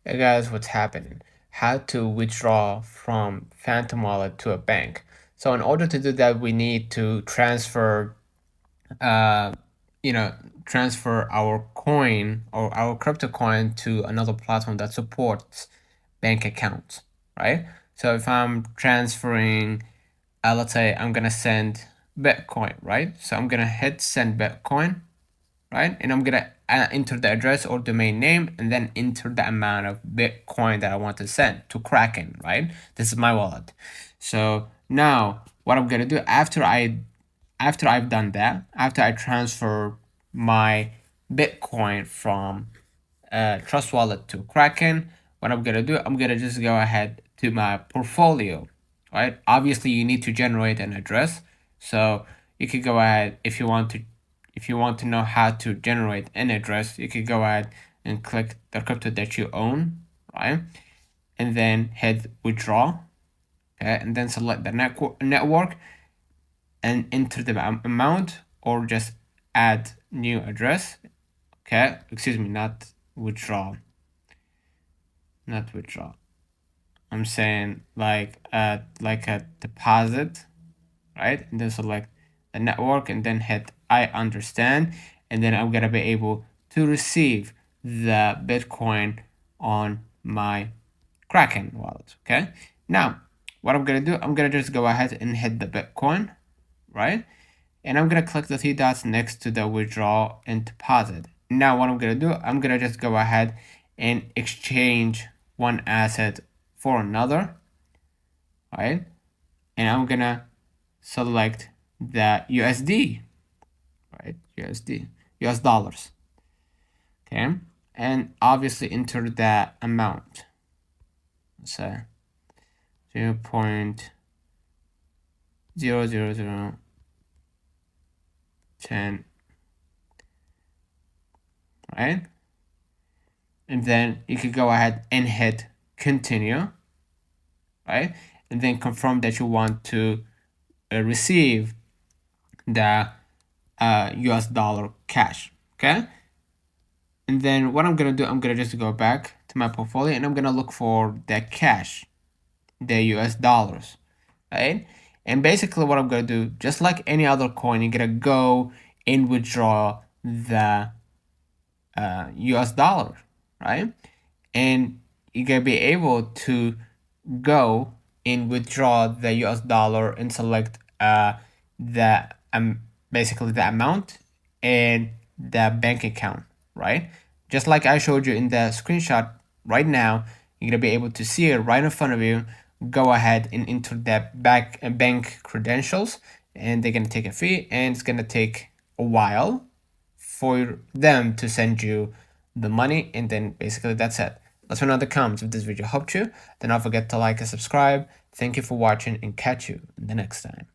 Hey guys, what's happening? How to withdraw from Phantom Wallet to a bank. So in order to do that, we need to transfer, uh, you know, transfer our coin or our crypto coin to another platform that supports bank accounts, right? So if I'm transferring, let's say I'm gonna send Bitcoin, right? So I'm gonna hit send Bitcoin, right? And I'm gonna enter the address or domain name and then enter the amount of Bitcoin that I want to send to Kraken, right? This is my wallet. So now what I'm gonna do after I've done that, after I transfer my Bitcoin from Trust Wallet to Kraken, what I'm gonna do, I'm gonna just go ahead to my portfolio, right? Obviously, you need to generate an address, so you could go ahead if you want to know how to generate an address, you could go ahead and click the crypto that you own, right? And then hit withdraw, okay? And then select the network and enter the amount or just add new address, okay? Excuse me, not withdraw. Not withdraw. I'm saying like a deposit, right? And then select the network and then hit I understand. And then I'm gonna be able to receive the Bitcoin on my Kraken wallet. Okay. Now, what I'm gonna do, I'm gonna just go ahead and hit the Bitcoin, right? And I'm gonna click the three dots next to the withdraw and deposit. Now, what I'm gonna do, I'm gonna just go ahead and exchange one asset for another, right? And I'm gonna select the USD, right? USD, US dollars, okay? And obviously enter the amount. Let's say 0.00010, right? And then you could go ahead and hit continue, right? And then confirm that you want to receive the US dollar cash, okay? And then what I'm gonna do, I'm gonna just go back to my portfolio and I'm gonna look for the cash, the US dollars, right? And basically what I'm gonna do, just like any other coin, you're gonna go and withdraw the US dollar, right? And you're gonna be able to go and withdraw the US dollar and select the basically the amount and the bank account, right? Just like I showed you in the screenshot right now, you're gonna be able to see it right in front of you. Go ahead and enter the bank credentials, and they're gonna take a fee, and it's gonna take a while for them to send you the money, and then basically that's it. Let me know in the comments if this video helped you. Then don't forget to like and subscribe. Thank you for watching and catch you in the next time.